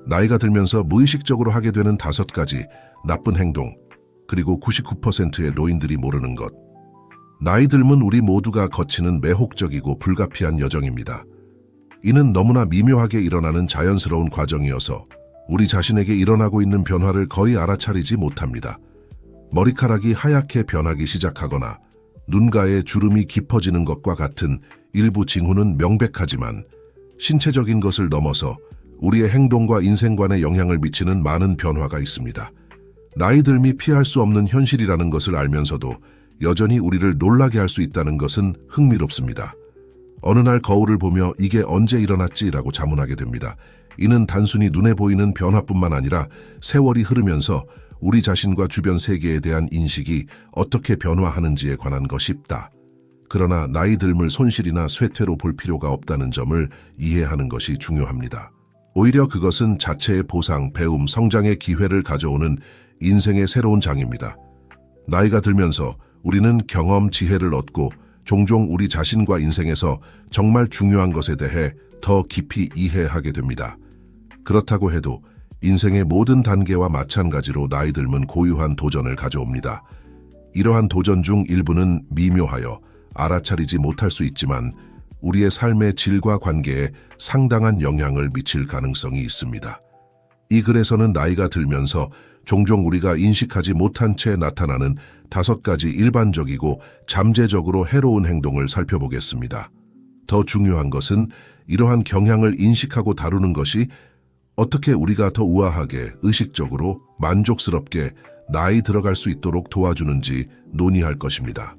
나이가 들면서 무의식적으로 하게 되는 5가지 나쁜 행동, 그리고 99%의 노인들이 모르는 것. 나이 들면 우리 모두가 거치는 매혹적이고 불가피한 여정입니다. 이는 너무나 미묘하게 일어나는 자연스러운 과정이어서 우리 자신에게 일어나고 있는 변화를 거의 알아차리지 못합니다. 머리카락이 하얗게 변하기 시작하거나 눈가에 주름이 깊어지는 것과 같은 일부 징후는 명백하지만 신체적인 것을 넘어서 우리의 행동과 인생관에 영향을 미치는 많은 변화가 있습니다. 나이 들미 피할 수 없는 현실이라는 것을 알면서도 여전히 우리를 놀라게 할 수 있다는 것은 흥미롭습니다. 어느 날 거울을 보며 이게 언제 일어났지라고 자문하게 됩니다. 이는 단순히 눈에 보이는 변화뿐만 아니라 세월이 흐르면서 우리 자신과 주변 세계에 대한 인식이 어떻게 변화하는지에 관한 것이다. 그러나 나이 들물 손실이나 쇠퇴로 볼 필요가 없다는 점을 이해하는 것이 중요합니다. 오히려 그것은 자체의 보상, 배움, 성장의 기회를 가져오는 인생의 새로운 장입니다. 나이가 들면서 우리는 경험, 지혜를 얻고 종종 우리 자신과 인생에서 정말 중요한 것에 대해 더 깊이 이해하게 됩니다. 그렇다고 해도 인생의 모든 단계와 마찬가지로 나이 들면 고유한 도전을 가져옵니다. 이러한 도전 중 일부는 미묘하여 알아차리지 못할 수 있지만 우리의 삶의 질과 관계에 상당한 영향을 미칠 가능성이 있습니다. 이 글에서는 나이가 들면서 종종 우리가 인식하지 못한 채 나타나는 5가지 일반적이고 잠재적으로 해로운 행동을 살펴보겠습니다. 더 중요한 것은 이러한 경향을 인식하고 다루는 것이 어떻게 우리가 더 우아하게, 의식적으로, 만족스럽게 나이 들어갈 수 있도록 도와주는지 논의할 것입니다.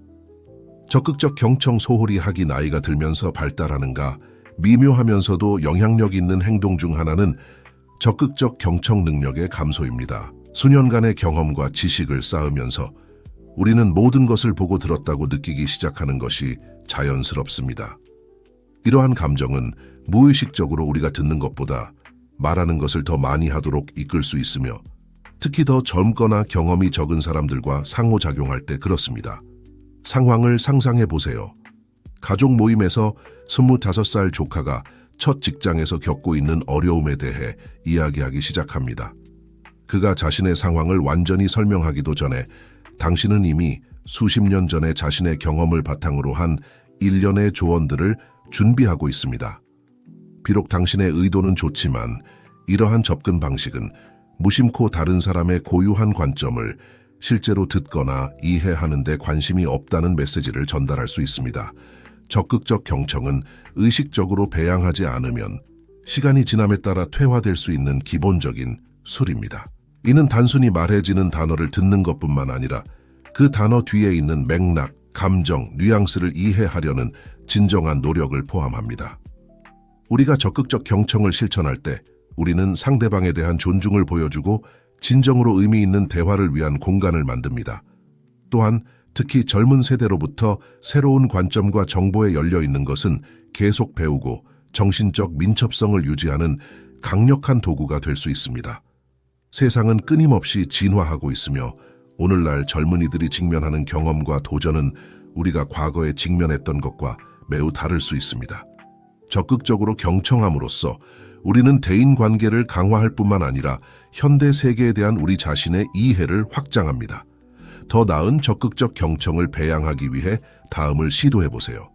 적극적 경청 소홀히 하기 나이가 들면서 발달하는가, 미묘하면서도 영향력 있는 행동 중 하나는 적극적 경청 능력의 감소입니다. 수년간의 경험과 지식을 쌓으면서 우리는 모든 것을 보고 들었다고 느끼기 시작하는 것이 자연스럽습니다. 이러한 감정은 무의식적으로 우리가 듣는 것보다 말하는 것을 더 많이 하도록 이끌 수 있으며 특히 더 젊거나 경험이 적은 사람들과 상호작용할 때 그렇습니다. 상황을 상상해 보세요. 가족 모임에서 25살 조카가 첫 직장에서 겪고 있는 어려움에 대해 이야기하기 시작합니다. 그가 자신의 상황을 완전히 설명하기도 전에 당신은 이미 수십 년 전에 자신의 경험을 바탕으로 한 일련의 조언들을 준비하고 있습니다. 비록 당신의 의도는 좋지만 이러한 접근 방식은 무심코 다른 사람의 고유한 관점을 실제로 듣거나 이해하는 데 관심이 없다는 메시지를 전달할 수 있습니다. 적극적 경청은 의식적으로 배양하지 않으면 시간이 지남에 따라 퇴화될 수 있는 기본적인 술입니다. 이는 단순히 말해지는 단어를 듣는 것뿐만 아니라 그 단어 뒤에 있는 맥락, 감정, 뉘앙스를 이해하려는 진정한 노력을 포함합니다. 우리가 적극적 경청을 실천할 때 우리는 상대방에 대한 존중을 보여주고 진정으로 의미 있는 대화를 위한 공간을 만듭니다. 또한 특히 젊은 세대로부터 새로운 관점과 정보에 열려 있는 것은 계속 배우고 정신적 민첩성을 유지하는 강력한 도구가 될 수 있습니다. 세상은 끊임없이 진화하고 있으며 오늘날 젊은이들이 직면하는 경험과 도전은 우리가 과거에 직면했던 것과 매우 다를 수 있습니다. 적극적으로 경청함으로써 우리는 대인관계를 강화할 뿐만 아니라 현대 세계에 대한 우리 자신의 이해를 확장합니다. 더 나은 적극적 경청을 배양하기 위해 다음을 시도해보세요.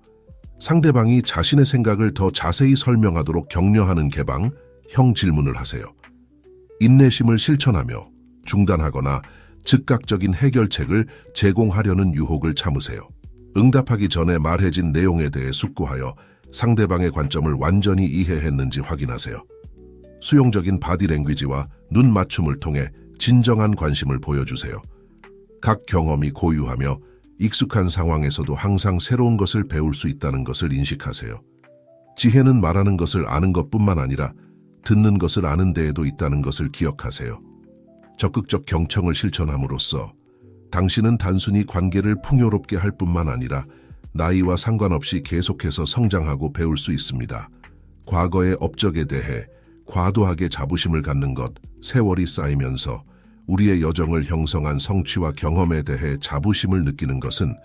상대방이 자신의 생각을 더 자세히 설명하도록 격려하는 형 질문을 하세요. 인내심을 실천하며 중단하거나 즉각적인 해결책을 제공하려는 유혹을 참으세요. 응답하기 전에 말해진 내용에 대해 숙고하여 상대방의 관점을 완전히 이해했는지 확인하세요. 수용적인 바디랭귀지와 눈 맞춤을 통해 진정한 관심을 보여주세요. 각 경험이 고유하며 익숙한 상황에서도 항상 새로운 것을 배울 수 있다는 것을 인식하세요. 지혜는 말하는 것을 아는 것뿐만 아니라 듣는 것을 아는 데에도 있다는 것을 기억하세요. 적극적 경청을 실천함으로써 당신은 단순히 관계를 풍요롭게 할 뿐만 아니라 나이와 상관없이 계속해서 성장하고 배울 수 있습니다. 과거의 업적에 대해 과도하게 자부심을 갖는 것, 세월이 쌓이면서 우리의 여정을 형성한 성취와 경험에 대해 자부심을 느끼는 것은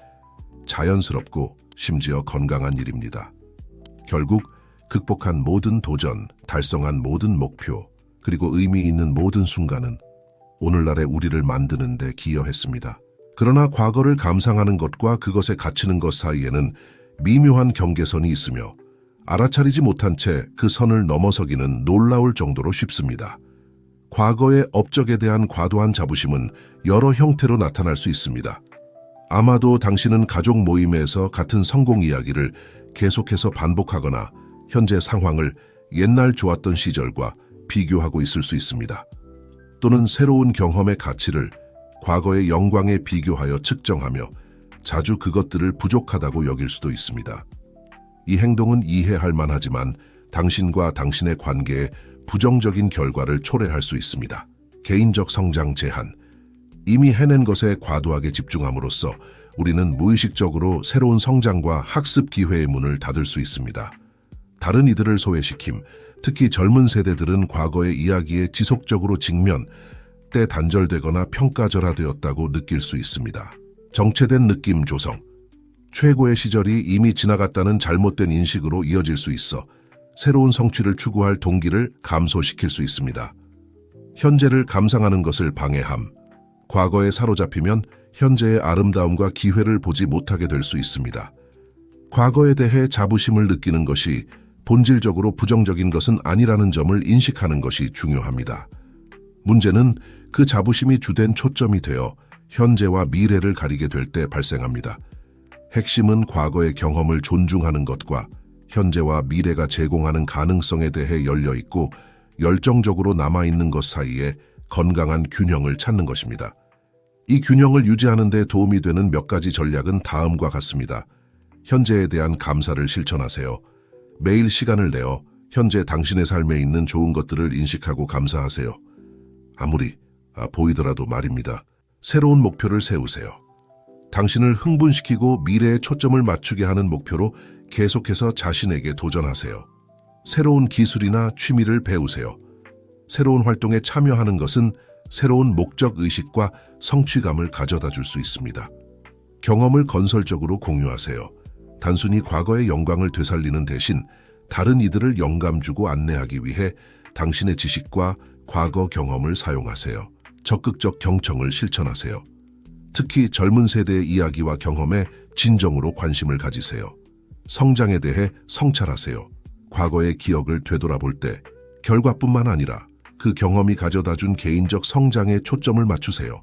자연스럽고 심지어 건강한 일입니다. 결국 극복한 모든 도전, 달성한 모든 목표, 그리고 의미 있는 모든 순간은 오늘날의 우리를 만드는 데 기여했습니다. 그러나 과거를 감상하는 것과 그것에 갇히는 것 사이에는 미묘한 경계선이 있으며 알아차리지 못한 채 그 선을 넘어서기는 놀라울 정도로 쉽습니다. 과거의 업적에 대한 과도한 자부심은 여러 형태로 나타날 수 있습니다. 아마도 당신은 가족 모임에서 같은 성공 이야기를 계속해서 반복하거나 현재 상황을 옛날 좋았던 시절과 비교하고 있을 수 있습니다. 또는 새로운 경험의 가치를 과거의 영광에 비교하여 측정하며 자주 그것들을 부족하다고 여길 수도 있습니다. 이 행동은 이해할 만하지만 당신과 당신의 관계에 부정적인 결과를 초래할 수 있습니다. 개인적 성장 제한. 이미 해낸 것에 과도하게 집중함으로써 우리는 무의식적으로 새로운 성장과 학습 기회의 문을 닫을 수 있습니다. 다른 이들을 소외시킴, 특히 젊은 세대들은 과거의 이야기에 지속적으로 직면, 때 단절되거나 평가절하되었다고 느낄 수 있습니다. 정체된 느낌 조성. 최고의 시절이 이미 지나갔다는 잘못된 인식으로 이어질 수 있어 새로운 성취를 추구할 동기를 감소시킬 수 있습니다. 현재를 감상하는 것을 방해함. 과거에 사로잡히면 현재의 아름다움과 기회를 보지 못하게 될 수 있습니다. 과거에 대해 자부심을 느끼는 것이 본질적으로 부정적인 것은 아니라는 점을 인식하는 것이 중요합니다. 문제는 그 자부심이 주된 초점이 되어 현재와 미래를 가리게 될 때 발생합니다. 핵심은 과거의 경험을 존중하는 것과 현재와 미래가 제공하는 가능성에 대해 열려있고 열정적으로 남아있는 것 사이에 건강한 균형을 찾는 것입니다. 이 균형을 유지하는 데 도움이 되는 몇 가지 전략은 다음과 같습니다. 현재에 대한 감사를 실천하세요. 매일 시간을 내어 현재 당신의 삶에 있는 좋은 것들을 인식하고 감사하세요. 아무리 보이더라도 말입니다. 새로운 목표를 세우세요. 당신을 흥분시키고 미래에 초점을 맞추게 하는 목표로 계속해서 자신에게 도전하세요. 새로운 기술이나 취미를 배우세요. 새로운 활동에 참여하는 것은 새로운 목적의식과 성취감을 가져다 줄 수 있습니다. 경험을 건설적으로 공유하세요. 단순히 과거의 영광을 되살리는 대신 다른 이들을 영감 주고 안내하기 위해 당신의 지식과 과거 경험을 사용하세요. 적극적 경청을 실천하세요. 특히 젊은 세대의 이야기와 경험에 진정으로 관심을 가지세요. 성장에 대해 성찰하세요. 과거의 기억을 되돌아볼 때 결과뿐만 아니라 그 경험이 가져다준 개인적 성장에 초점을 맞추세요.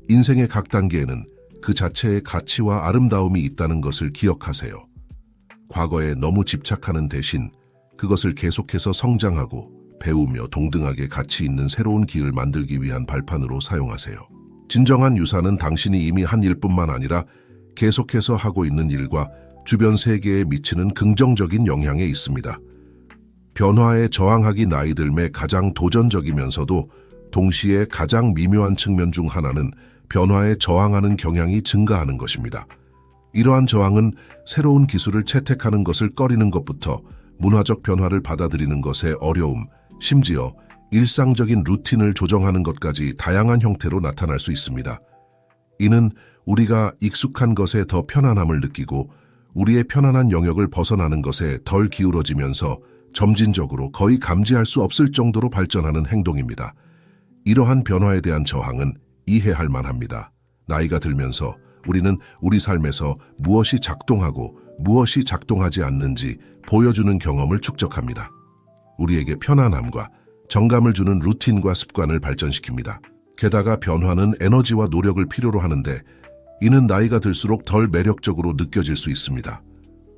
인생의 각 단계에는 그 자체의 가치와 아름다움이 있다는 것을 기억하세요. 과거에 너무 집착하는 대신 그것을 계속해서 성장하고 배우며 동등하게 가치 있는 새로운 길을 만들기 위한 발판으로 사용하세요. 진정한 유산은 당신이 이미 한 일뿐만 아니라 계속해서 하고 있는 일과 주변 세계에 미치는 긍정적인 영향에 있습니다. 변화에 저항하기 나이 들매 가장 도전적이면서도 동시에 가장 미묘한 측면 중 하나는 변화에 저항하는 경향이 증가하는 것입니다. 이러한 저항은 새로운 기술을 채택하는 것을 꺼리는 것부터 문화적 변화를 받아들이는 것의 어려움, 심지어 일상적인 루틴을 조정하는 것까지 다양한 형태로 나타날 수 있습니다. 이는 우리가 익숙한 것에 더 편안함을 느끼고 우리의 편안한 영역을 벗어나는 것에 덜 기울어지면서 점진적으로 거의 감지할 수 없을 정도로 발전하는 행동입니다. 이러한 변화에 대한 저항은 이해할 만합니다. 나이가 들면서 우리는 우리 삶에서 무엇이 작동하고 무엇이 작동하지 않는지 보여주는 경험을 축적합니다. 우리에게 편안함과 정감을 주는 루틴과 습관을 발전시킵니다. 게다가 변화는 에너지와 노력을 필요로 하는데 이는 나이가 들수록 덜 매력적으로 느껴질 수 있습니다.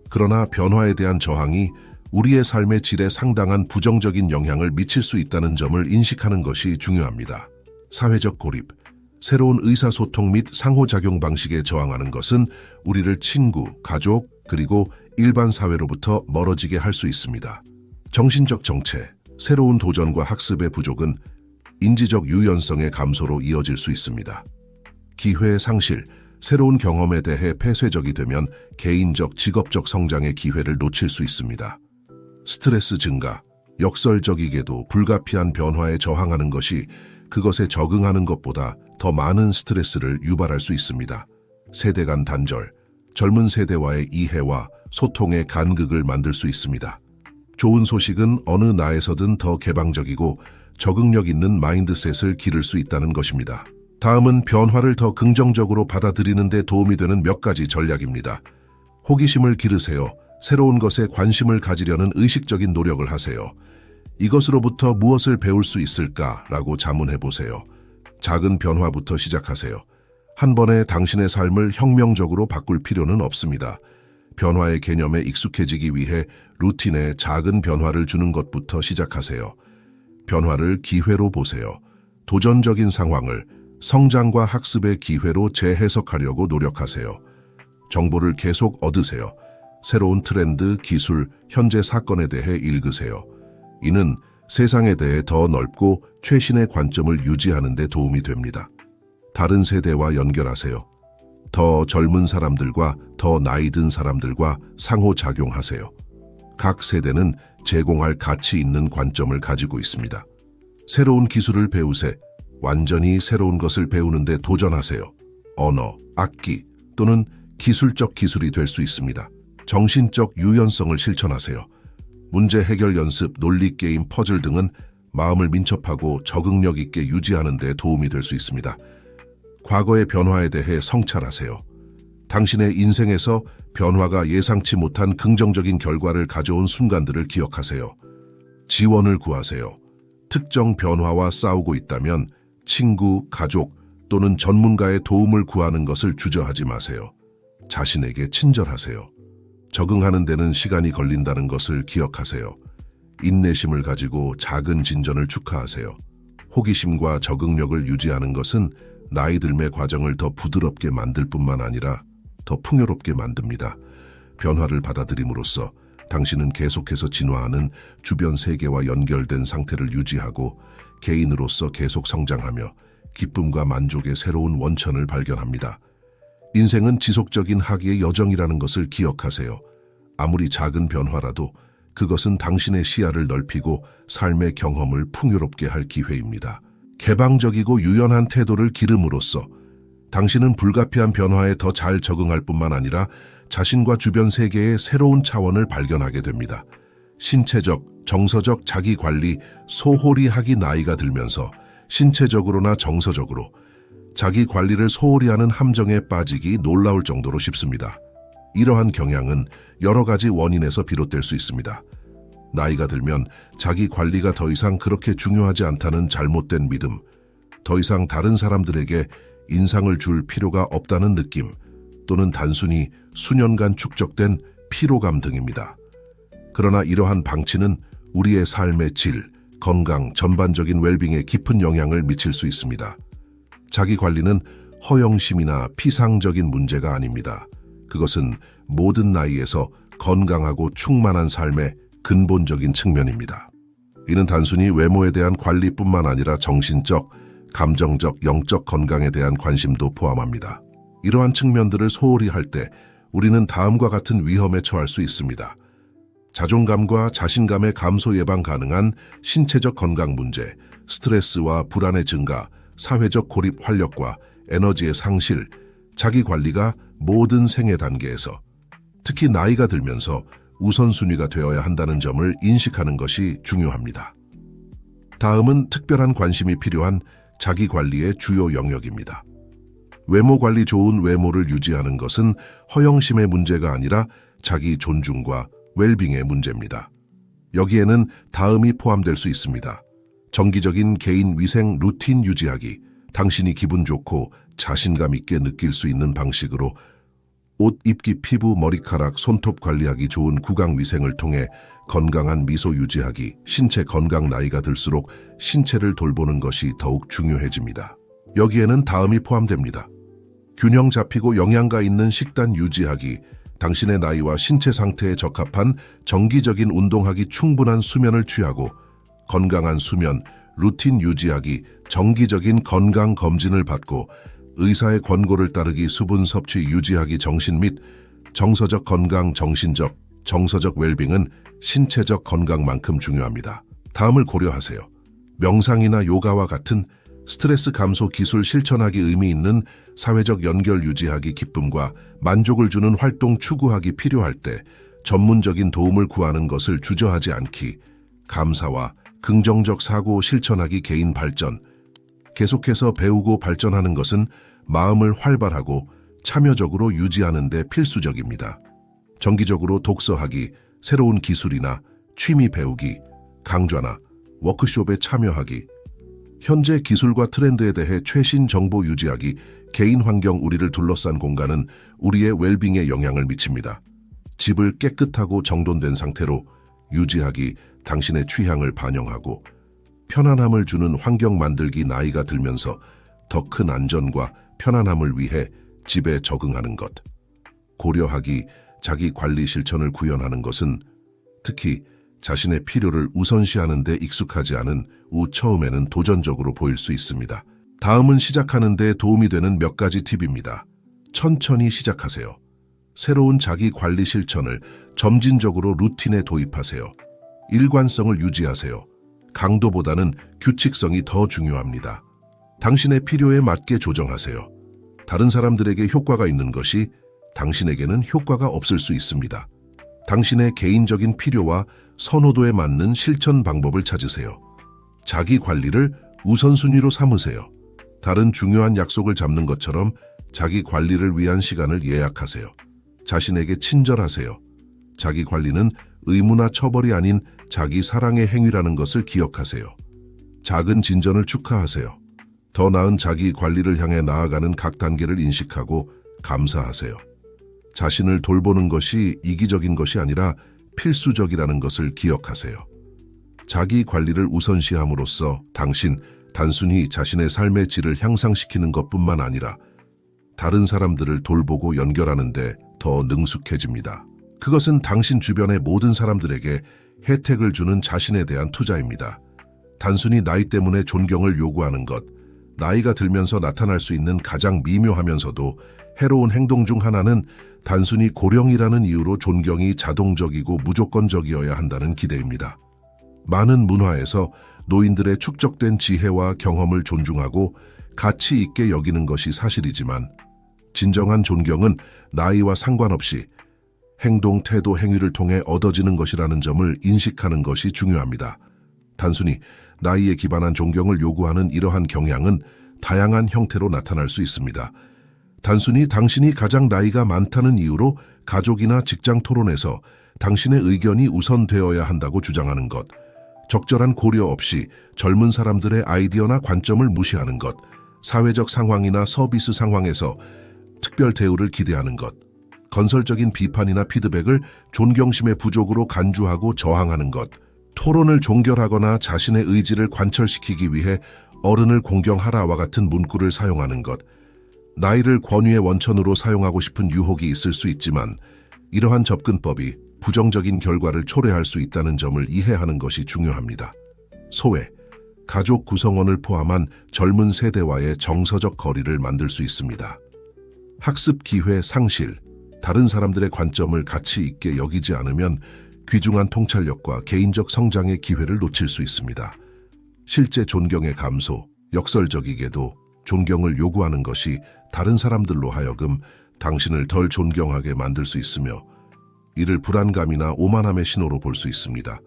그러나 변화에 대한 저항이 우리의 삶의 질에 상당한 부정적인 영향을 미칠 수 있다는 점을 인식하는 것이 중요합니다. 사회적 고립, 새로운 의사소통 및 상호작용 방식에 저항하는 것은 우리를 친구, 가족, 그리고 일반 사회로부터 멀어지게 할 수 있습니다. 정신적 정체, 새로운 도전과 학습의 부족은 인지적 유연성의 감소로 이어질 수 있습니다. 기회의 상실, 새로운 경험에 대해 폐쇄적이 되면 개인적, 직업적 성장의 기회를 놓칠 수 있습니다. 스트레스 증가, 역설적이게도 불가피한 변화에 저항하는 것이 그것에 적응하는 것보다 더 많은 스트레스를 유발할 수 있습니다. 세대 간 단절, 젊은 세대와의 이해와 소통의 간극을 만들 수 있습니다. 좋은 소식은 어느 나에서든 더 개방적이고 적응력 있는 마인드셋을 기를 수 있다는 것입니다. 다음은 변화를 더 긍정적으로 받아들이는 데 도움이 되는 몇 가지 전략입니다. 호기심을 기르세요. 새로운 것에 관심을 가지려는 의식적인 노력을 하세요. 이것으로부터 무엇을 배울 수 있을까라고 자문해 보세요. 작은 변화부터 시작하세요. 한 번에 당신의 삶을 혁명적으로 바꿀 필요는 없습니다. 변화의 개념에 익숙해지기 위해 루틴에 작은 변화를 주는 것부터 시작하세요. 변화를 기회로 보세요. 도전적인 상황을 성장과 학습의 기회로 재해석하려고 노력하세요. 정보를 계속 얻으세요. 새로운 트렌드, 기술, 현재 사건에 대해 읽으세요. 이는 세상에 대해 더 넓고 최신의 관점을 유지하는 데 도움이 됩니다. 다른 세대와 연결하세요. 더 젊은 사람들과 더 나이 든 사람들과 상호작용하세요. 각 세대는 제공할 가치 있는 관점을 가지고 있습니다. 새로운 기술을 배우세. 완전히 새로운 것을 배우는 데 도전하세요. 언어, 악기 또는 기술적 기술이 될 수 있습니다. 정신적 유연성을 실천하세요. 문제 해결 연습, 논리 게임, 퍼즐 등은 마음을 민첩하고 적응력 있게 유지하는 데 도움이 될 수 있습니다. 과거의 변화에 대해 성찰하세요. 당신의 인생에서 변화가 예상치 못한 긍정적인 결과를 가져온 순간들을 기억하세요. 지원을 구하세요. 특정 변화와 싸우고 있다면 친구, 가족 또는 전문가의 도움을 구하는 것을 주저하지 마세요. 자신에게 친절하세요. 적응하는 데는 시간이 걸린다는 것을 기억하세요. 인내심을 가지고 작은 진전을 축하하세요. 호기심과 적응력을 유지하는 것은 나이 들매 과정을 더 부드럽게 만들 뿐만 아니라 더 풍요롭게 만듭니다. 변화를 받아들임으로써 당신은 계속해서 진화하는 주변 세계와 연결된 상태를 유지하고 개인으로서 계속 성장하며 기쁨과 만족의 새로운 원천을 발견합니다. 인생은 지속적인 학위의 여정이라는 것을 기억하세요. 아무리 작은 변화라도 그것은 당신의 시야를 넓히고 삶의 경험을 풍요롭게 할 기회입니다. 개방적이고 유연한 태도를 기름으로써 당신은 불가피한 변화에 더 잘 적응할 뿐만 아니라 자신과 주변 세계의 새로운 차원을 발견하게 됩니다. 신체적, 정서적 자기관리, 소홀히 하기 나이가 들면서 신체적으로나 정서적으로 자기 관리를 소홀히 하는 함정에 빠지기 놀라울 정도로 쉽습니다. 이러한 경향은 여러 가지 원인에서 비롯될 수 있습니다. 나이가 들면 자기 관리가 더 이상 그렇게 중요하지 않다는 잘못된 믿음, 더 이상 다른 사람들에게 인상을 줄 필요가 없다는 느낌, 또는 단순히 수년간 축적된 피로감 등입니다. 그러나 이러한 방치는 우리의 삶의 질, 건강, 전반적인 웰빙에 깊은 영향을 미칠 수 있습니다. 자기 관리는 허영심이나 피상적인 문제가 아닙니다. 그것은 모든 나이에서 건강하고 충만한 삶의 근본적인 측면입니다. 이는 단순히 외모에 대한 관리뿐만 아니라 정신적, 감정적, 영적 건강에 대한 관심도 포함합니다. 이러한 측면들을 소홀히 할 때 우리는 다음과 같은 위험에 처할 수 있습니다. 자존감과 자신감의 감소 예방 가능한 신체적 건강 문제, 스트레스와 불안의 증가, 사회적 고립 활력과 에너지의 상실, 자기 관리가 모든 생애 단계에서 특히 나이가 들면서 우선순위가 되어야 한다는 점을 인식하는 것이 중요합니다. 다음은 특별한 관심이 필요한 자기 관리의 주요 영역입니다. 외모 관리 좋은 외모를 유지하는 것은 허영심의 문제가 아니라 자기 존중과 웰빙의 문제입니다. 여기에는 다음이 포함될 수 있습니다. 정기적인 개인 위생 루틴 유지하기, 당신이 기분 좋고 자신감 있게 느낄 수 있는 방식으로 옷 입기, 피부, 머리카락, 손톱 관리하기 좋은 구강 위생을 통해 건강한 미소 유지하기, 신체 건강 나이가 들수록 신체를 돌보는 것이 더욱 중요해집니다. 여기에는 다음이 포함됩니다. 균형 잡히고 영양가 있는 식단 유지하기, 당신의 나이와 신체 상태에 적합한 정기적인 운동하기, 충분한 수면을 취하고 건강한 수면, 루틴 유지하기, 정기적인 건강 검진을 받고 의사의 권고를 따르기, 수분 섭취 유지하기, 정신 및 정서적 건강, 정신적, 정서적 웰빙은 신체적 건강만큼 중요합니다. 다음을 고려하세요. 명상이나 요가와 같은 스트레스 감소 기술 실천하기, 의미 있는 사회적 연결 유지하기, 기쁨과 만족을 주는 활동 추구하기, 필요할 때 전문적인 도움을 구하는 것을 주저하지 않기, 감사와 긍정적 사고 실천하기 개인 발전. 계속해서 배우고 발전하는 것은 마음을 활발하고 참여적으로 유지하는 데 필수적입니다. 정기적으로 독서하기, 새로운 기술이나 취미 배우기, 강좌나 워크숍에 참여하기, 현재 기술과 트렌드에 대해 최신 정보 유지하기, 개인 환경 우리를 둘러싼 공간은 우리의 웰빙에 영향을 미칩니다. 집을 깨끗하고 정돈된 상태로 유지하기, 당신의 취향을 반영하고 편안함을 주는 환경 만들기. 나이가 들면서 더 큰 안전과 편안함을 위해 집에 적응하는 것. 고려하기, 자기 관리 실천을 구현하는 것은 특히 자신의 필요를 우선시하는 데 익숙하지 않은 처음에는 도전적으로 보일 수 있습니다. 다음은 시작하는 데 도움이 되는 몇 가지 팁입니다. 천천히 시작하세요. 새로운 자기 관리 실천을 점진적으로 루틴에 도입하세요. 일관성을 유지하세요. 강도보다는 규칙성이 더 중요합니다. 당신의 필요에 맞게 조정하세요. 다른 사람들에게 효과가 있는 것이 당신에게는 효과가 없을 수 있습니다. 당신의 개인적인 필요와 선호도에 맞는 실천 방법을 찾으세요. 자기 관리를 우선순위로 삼으세요. 다른 중요한 약속을 잡는 것처럼 자기 관리를 위한 시간을 예약하세요. 자신에게 친절하세요. 자기 관리는 의무나 처벌이 아닌 자기 사랑의 행위라는 것을 기억하세요. 작은 진전을 축하하세요. 더 나은 자기 관리를 향해 나아가는 각 단계를 인식하고 감사하세요. 자신을 돌보는 것이 이기적인 것이 아니라 필수적이라는 것을 기억하세요. 자기 관리를 우선시함으로써 단순히 자신의 삶의 질을 향상시키는 것뿐만 아니라 다른 사람들을 돌보고 연결하는 데 더 능숙해집니다. 그것은 당신 주변의 모든 사람들에게 혜택을 주는 자신에 대한 투자입니다. 단순히 나이 때문에 존경을 요구하는 것, 나이가 들면서 나타날 수 있는 가장 미묘하면서도 해로운 행동 중 하나는 단순히 고령이라는 이유로 존경이 자동적이고 무조건적이어야 한다는 기대입니다. 많은 문화에서 노인들의 축적된 지혜와 경험을 존중하고 가치 있게 여기는 것이 사실이지만 진정한 존경은 나이와 상관없이 행동, 태도, 행위를 통해 얻어지는 것이라는 점을 인식하는 것이 중요합니다. 단순히 나이에 기반한 존경을 요구하는 이러한 경향은 다양한 형태로 나타날 수 있습니다. 단순히 당신이 가장 나이가 많다는 이유로 가족이나 직장 토론에서 당신의 의견이 우선되어야 한다고 주장하는 것, 적절한 고려 없이 젊은 사람들의 아이디어나 관점을 무시하는 것, 사회적 상황이나 서비스 상황에서 특별 대우를 기대하는 것, 건설적인 비판이나 피드백을 존경심의 부족으로 간주하고 저항하는 것, 토론을 종결하거나 자신의 의지를 관철시키기 위해 어른을 공경하라와 같은 문구를 사용하는 것, 나이를 권위의 원천으로 사용하고 싶은 유혹이 있을 수 있지만 이러한 접근법이 부정적인 결과를 초래할 수 있다는 점을 이해하는 것이 중요합니다. 소외, 가족 구성원을 포함한 젊은 세대와의 정서적 거리를 만들 수 있습니다. 학습 기회 상실, 다른 사람들의 관점을 가치 있게 여기지 않으면 귀중한 통찰력과 개인적 성장의 기회를 놓칠 수 있습니다. 실제 존경의 감소, 역설적이게도 존경을 요구하는 것이 다른 사람들로 하여금 당신을 덜 존경하게 만들 수 있으며 이를 불안감이나 오만함의 신호로 볼 수 있습니다.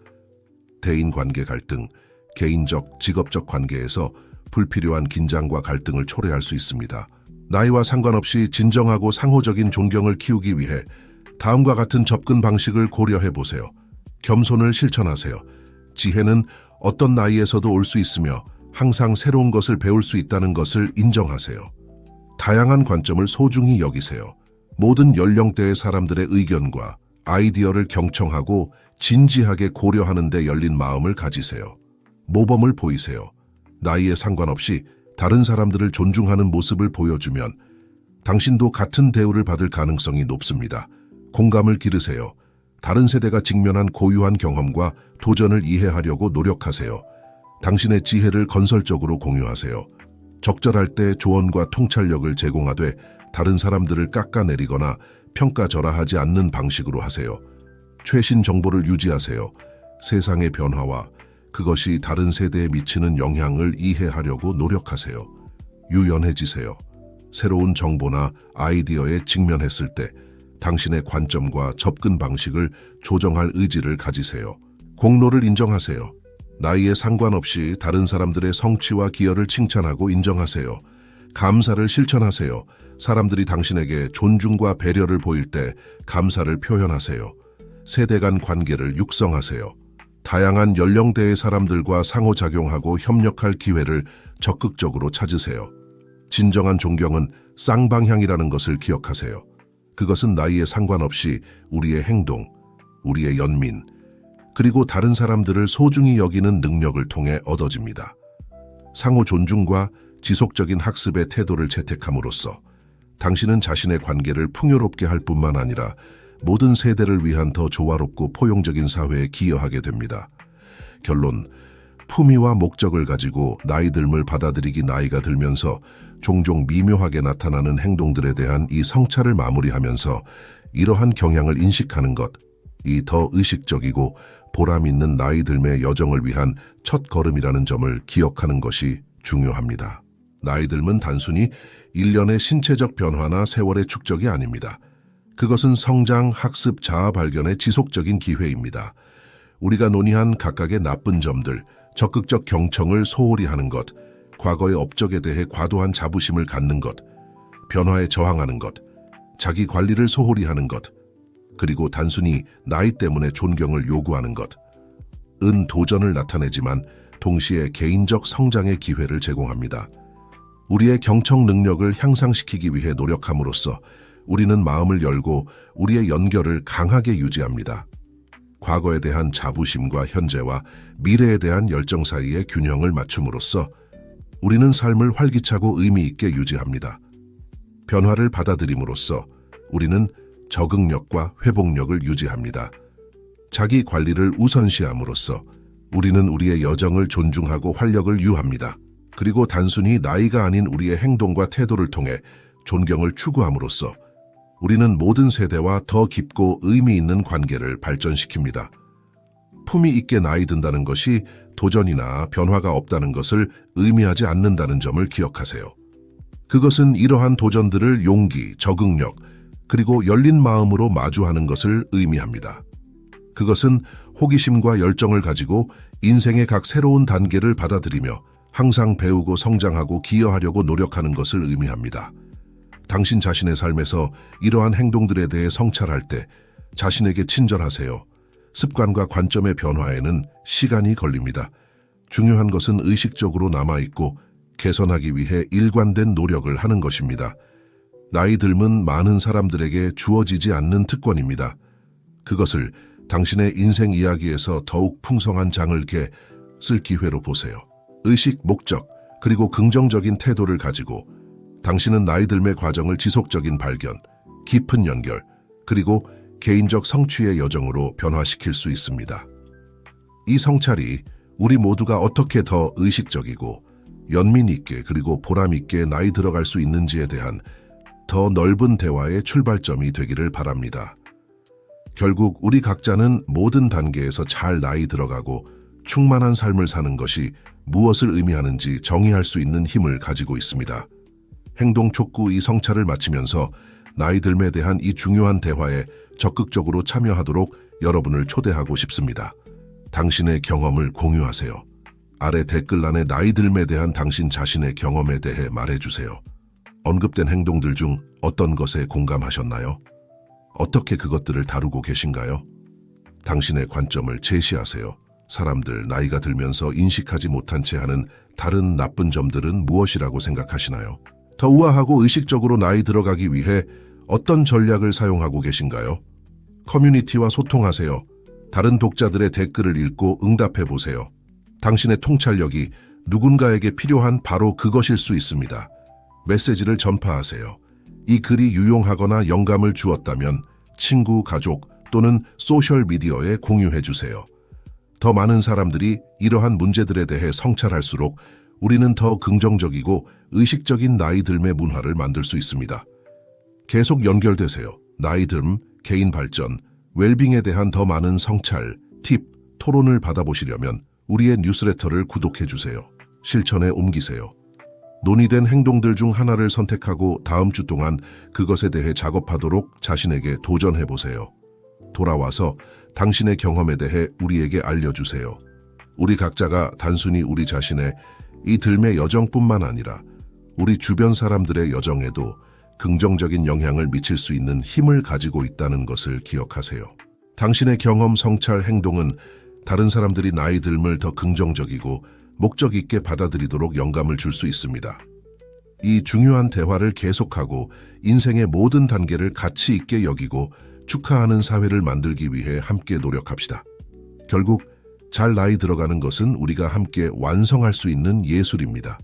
대인관계 갈등, 개인적, 직업적 관계에서 불필요한 긴장과 갈등을 초래할 수 있습니다. 나이와 상관없이 진정하고 상호적인 존경을 키우기 위해 다음과 같은 접근 방식을 고려해 보세요. 겸손을 실천하세요. 지혜는 어떤 나이에서도 올 수 있으며 항상 새로운 것을 배울 수 있다는 것을 인정하세요. 다양한 관점을 소중히 여기세요. 모든 연령대의 사람들의 의견과 아이디어를 경청하고 진지하게 고려하는 데 열린 마음을 가지세요. 모범을 보이세요. 나이에 상관없이 다른 사람들을 존중하는 모습을 보여주면 당신도 같은 대우를 받을 가능성이 높습니다. 공감을 기르세요. 다른 세대가 직면한 고유한 경험과 도전을 이해하려고 노력하세요. 당신의 지혜를 건설적으로 공유하세요. 적절할 때 조언과 통찰력을 제공하되 다른 사람들을 깎아내리거나 평가절하하지 않는 방식으로 하세요. 최신 정보를 유지하세요. 세상의 변화와 그것이 다른 세대에 미치는 영향을 이해하려고 노력하세요. 유연해지세요. 새로운 정보나 아이디어에 직면했을 때 당신의 관점과 접근 방식을 조정할 의지를 가지세요. 공로를 인정하세요. 나이에 상관없이 다른 사람들의 성취와 기여를 칭찬하고 인정하세요. 감사를 실천하세요. 사람들이 당신에게 존중과 배려를 보일 때 감사를 표현하세요. 세대 간 관계를 육성하세요. 다양한 연령대의 사람들과 상호작용하고 협력할 기회를 적극적으로 찾으세요. 진정한 존경은 쌍방향이라는 것을 기억하세요. 그것은 나이에 상관없이 우리의 행동, 우리의 연민, 그리고 다른 사람들을 소중히 여기는 능력을 통해 얻어집니다. 상호 존중과 지속적인 학습의 태도를 채택함으로써 당신은 자신의 관계를 풍요롭게 할 뿐만 아니라 모든 세대를 위한 더 조화롭고 포용적인 사회에 기여하게 됩니다. 결론, 품위와 목적을 가지고 나이 듦을 받아들이기. 나이가 들면서 종종 미묘하게 나타나는 행동들에 대한 이 성찰을 마무리하면서 이러한 경향을 인식하는 것, 이 더 의식적이고 보람 있는 나이 듦의 여정을 위한 첫 걸음이라는 점을 기억하는 것이 중요합니다. 나이 듦은 단순히 일련의 신체적 변화나 세월의 축적이 아닙니다. 그것은 성장, 학습, 자아 발견의 지속적인 기회입니다. 우리가 논의한 각각의 나쁜 점들, 적극적 경청을 소홀히 하는 것, 과거의 업적에 대해 과도한 자부심을 갖는 것, 변화에 저항하는 것, 자기 관리를 소홀히 하는 것, 그리고 단순히 나이 때문에 존경을 요구하는 것, 은 도전을 나타내지만 동시에 개인적 성장의 기회를 제공합니다. 우리의 경청 능력을 향상시키기 위해 노력함으로써 우리는 마음을 열고 우리의 연결을 강하게 유지합니다. 과거에 대한 자부심과 현재와 미래에 대한 열정 사이의 균형을 맞춤으로써 우리는 삶을 활기차고 의미 있게 유지합니다. 변화를 받아들임으로써 우리는 적응력과 회복력을 유지합니다. 자기 관리를 우선시함으로써 우리는 우리의 여정을 존중하고 활력을 유합니다. 그리고 단순히 나이가 아닌 우리의 행동과 태도를 통해 존경을 추구함으로써 우리는 모든 세대와 더 깊고 의미 있는 관계를 발전시킵니다. 품위 있게 나이 든다는 것이 도전이나 변화가 없다는 것을 의미하지 않는다는 점을 기억하세요. 그것은 이러한 도전들을 용기, 적응력, 그리고 열린 마음으로 마주하는 것을 의미합니다. 그것은 호기심과 열정을 가지고 인생의 각 새로운 단계를 받아들이며 항상 배우고 성장하고 기여하려고 노력하는 것을 의미합니다. 당신 자신의 삶에서 이러한 행동들에 대해 성찰할 때 자신에게 친절하세요. 습관과 관점의 변화에는 시간이 걸립니다. 중요한 것은 의식적으로 남아있고 개선하기 위해 일관된 노력을 하는 것입니다. 나이 듦은 많은 사람들에게 주어지지 않는 특권입니다. 그것을 당신의 인생 이야기에서 더욱 풍성한 장을 쓸 기회로 보세요. 의식, 목적, 그리고 긍정적인 태도를 가지고 당신은 나이 듦의 과정을 지속적인 발견, 깊은 연결, 그리고 개인적 성취의 여정으로 변화시킬 수 있습니다. 이 성찰이 우리 모두가 어떻게 더 의식적이고 연민 있게 그리고 보람 있게 나이 들어갈 수 있는지에 대한 더 넓은 대화의 출발점이 되기를 바랍니다. 결국 우리 각자는 모든 단계에서 잘 나이 들어가고 충만한 삶을 사는 것이 무엇을 의미하는지 정의할 수 있는 힘을 가지고 있습니다. 행동 촉구 이 성찰을 마치면서 나이 듦에 대한 이 중요한 대화에 적극적으로 참여하도록 여러분을 초대하고 싶습니다. 당신의 경험을 공유하세요. 아래 댓글란에 나이 듦에 대한 당신 자신의 경험에 대해 말해주세요. 언급된 행동들 중 어떤 것에 공감하셨나요? 어떻게 그것들을 다루고 계신가요? 당신의 관점을 제시하세요. 사람들 나이가 들면서 인식하지 못한 채 하는 다른 나쁜 점들은 무엇이라고 생각하시나요? 더 우아하고 의식적으로 나이 들어가기 위해 어떤 전략을 사용하고 계신가요? 커뮤니티와 소통하세요. 다른 독자들의 댓글을 읽고 응답해보세요. 당신의 통찰력이 누군가에게 필요한 바로 그것일 수 있습니다. 메시지를 전파하세요. 이 글이 유용하거나 영감을 주었다면 친구, 가족 또는 소셜미디어에 공유해주세요. 더 많은 사람들이 이러한 문제들에 대해 성찰할수록 우리는 더 긍정적이고 의식적인 나이 듦의 문화를 만들 수 있습니다. 계속 연결되세요. 나이 듦, 개인 발전, 웰빙에 대한 더 많은 성찰, 팁, 토론을 받아보시려면 우리의 뉴스레터를 구독해주세요. 실천에 옮기세요. 논의된 행동들 중 하나를 선택하고 다음 주 동안 그것에 대해 작업하도록 자신에게 도전해보세요. 돌아와서 당신의 경험에 대해 우리에게 알려주세요. 우리 각자가 단순히 우리 자신의 이 들매 여정뿐만 아니라 우리 주변 사람들의 여정에도 긍정적인 영향을 미칠 수 있는 힘을 가지고 있다는 것을 기억하세요. 당신의 경험, 성찰, 행동은 다른 사람들이 나이 듦을 더 긍정적이고 목적 있게 받아들이도록 영감을 줄 수 있습니다. 이 중요한 대화를 계속하고 인생의 모든 단계를 가치 있게 여기고 축하하는 사회를 만들기 위해 함께 노력합시다. 결국 잘 나이 들어가는 것은 우리가 함께 완성할 수 있는 예술입니다.